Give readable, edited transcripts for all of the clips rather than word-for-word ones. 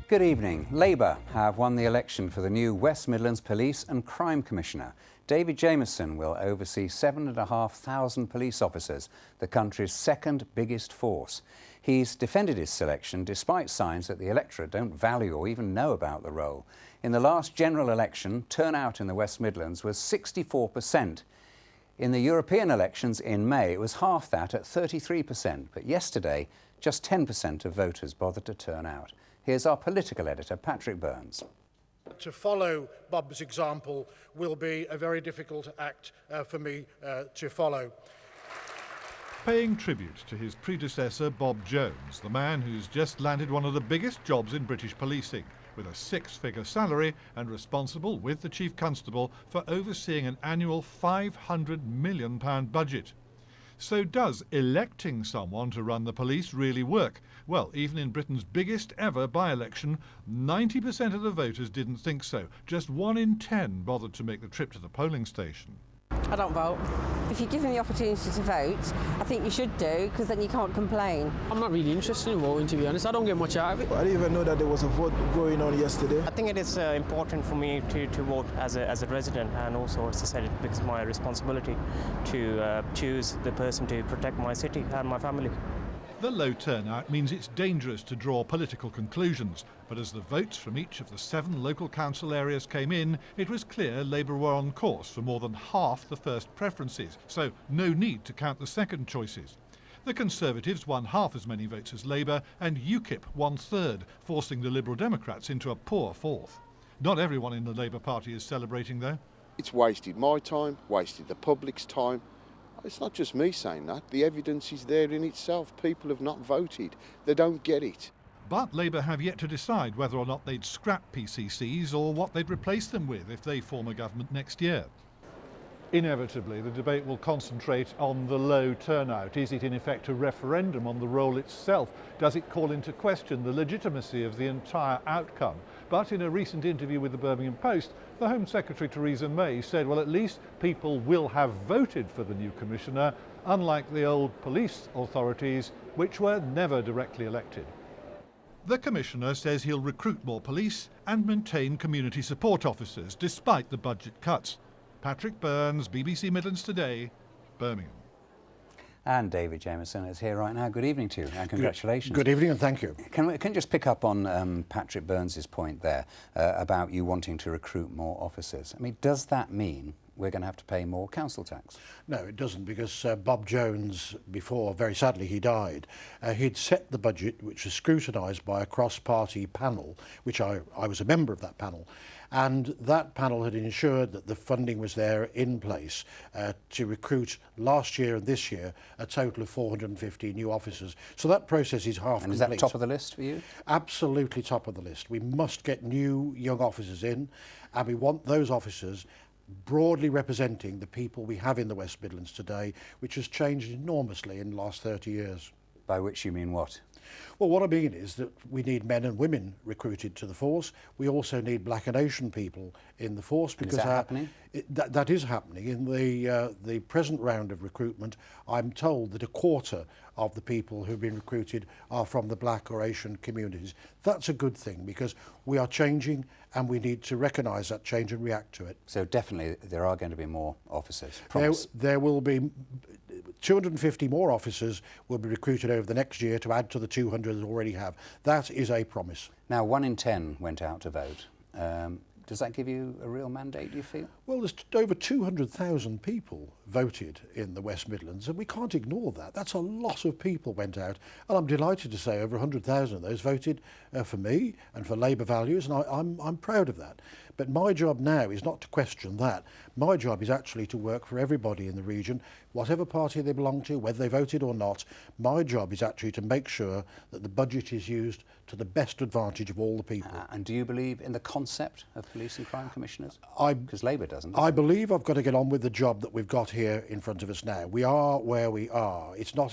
Good evening. Labour have won the election for the new West Midlands Police and Crime Commissioner. David Jamieson will oversee 7,500 police officers, the country's second biggest force. He's defended his selection despite signs that the electorate don't value or even know about the role. In the last general election, turnout in the West Midlands was 64%. In the European elections in May, it was half that at 33%, but yesterday, just 10% of voters bothered to turn out. Here's our political editor, Patrick Burns. To follow Bob's example will be a very difficult act for me to follow. Paying tribute to his predecessor, Bob Jones, the man who's just landed one of the biggest jobs in British policing, with a six-figure salary and responsible, with the Chief Constable, for overseeing an annual £500 million budget. So does electing someone to run the police really work? Well, even in Britain's biggest ever by-election, 90% of the voters didn't think so. Just 1 in 10 bothered to make the trip to the polling station. I don't vote. If you're given the opportunity to vote, I think you should do, because then you can't complain. I'm not really interested in voting, to be honest. I don't get much out of it. I didn't even know that there was a vote going on yesterday. I think it is important for me to vote as a resident, and also, as I said, it becomes my responsibility to choose the person to protect my city and my family. The low turnout means it's dangerous to draw political conclusions, but as the votes from each of the 7 local council areas came in, it was clear Labour were on course for more than half the first preferences, so no need to count the second choices. The Conservatives won half as many votes as Labour, and UKIP won third, forcing the Liberal Democrats into a poor fourth. Not everyone in the Labour Party is celebrating, though. It's wasted my time, wasted the public's time. It's not just me saying that. The evidence is there in itself. People have not voted. They don't get it. But Labour have yet to decide whether or not they'd scrap PCCs or what they'd replace them with if they form a government next year. Inevitably, the debate will concentrate on the low turnout. Is it in effect a referendum on the role itself? Does it call into question the legitimacy of the entire outcome? But in a recent interview with the Birmingham Post, the Home Secretary Theresa May said, well, at least people will have voted for the new commissioner, unlike the old police authorities, which were never directly elected. The commissioner says he'll recruit more police and maintain community support officers, despite the budget cuts. Patrick Burns, BBC Midlands Today, Birmingham. And David Jamieson is here right now. Good evening to you and congratulations. Good evening and thank you. Can we just pick up on Patrick Burns' point there about you wanting to recruit more officers? I mean, does that mean we're going to have to pay more council tax? No, it doesn't, because Bob Jones, before, very sadly, he died, he'd set the budget, which was scrutinised by a cross-party panel, which I was a member of that panel, and that panel had ensured that the funding was there in place to recruit last year and this year a total of 450 new officers. So that process is half complete. And is that top of the list for you? Absolutely top of the list. We must get new young officers in, and we want those officers broadly representing the people we have in the West Midlands today, which has changed enormously in the last 30 years. By which you mean what? Well, what I mean is that we need men and women recruited to the force. We also need black and Asian people in the force. Because is that happening? That is happening. In the present round of recruitment, I'm told that a quarter of the people who've been recruited are from the black or Asian communities. That's a good thing, because we are changing and we need to recognise that change and react to it. So definitely there are going to be more officers. There will be 250 more officers will be recruited over the next year to add to the 200 that already have. That is a promise. Now, 1 in 10 went out to vote. Does that give you a real mandate, do you feel? Well, there's over 200,000 people voted in the West Midlands, and we can't ignore that. That's a lot of people went out, and I'm delighted to say over 100,000 of those voted for me and for Labour values, and I'm proud of that. But my job now is not to question that. My job is actually to work for everybody in the region, whatever party they belong to, whether they voted or not. My job is actually to make sure that the budget is used to the best advantage of all the people. And do you believe in the concept of police and crime commissioners? I Because Labour doesn't. I believe I've got to get on with the job that we've got here in front of us now. We are where we are. It's not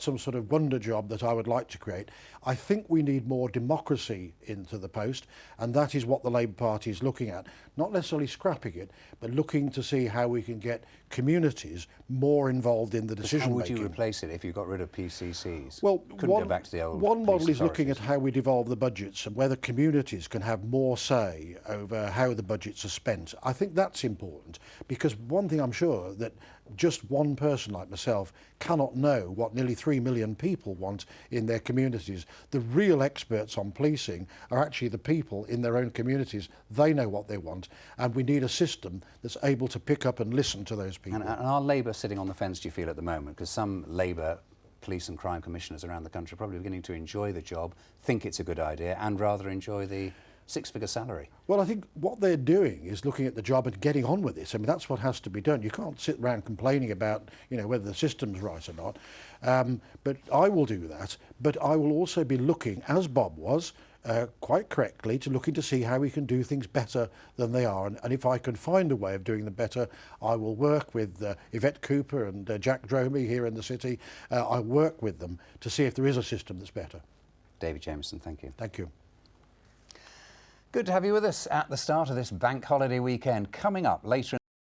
some sort of wonder job that I would like to create. I think we need more democracy into the post, and that is what the Labour Party is looking at. not necessarily scrapping it, but looking to see how we can get communities more involved in the decision How making. would you replace it if you got rid of PCCs? Well, couldn't go back to the old one model police is looking at authorities. how we devolve the budgets and whether communities can have more say over how the budgets are spent. I think that's important, because one thing I'm sure that just one person like myself cannot know what nearly 3 million people want in their communities. The real experts on policing are actually the people in their own communities. They know what they want, and we need a system that's able to pick up and listen to those people. And are Labour sitting on the fence, do you feel, at the moment? Because some Labour police and crime commissioners around the country are probably beginning to enjoy the job, think it's a good idea, and rather enjoy the six-figure salary. Well, I think what they're doing is looking at the job and getting on with it. I mean, that's what has to be done. You can't sit around complaining about, whether the system's right or not. But I will do that. But I will also be looking, as Bob was, quite correctly, to looking to see how we can do things better than they are. And if I can find a way of doing them better, I will work with Yvette Cooper and Jack Dromey here in the city. I'll work with them to see if there is a system that's better. David Jamieson, thank you. Thank you. Good to have you with us at the start of this bank holiday weekend. Coming up later in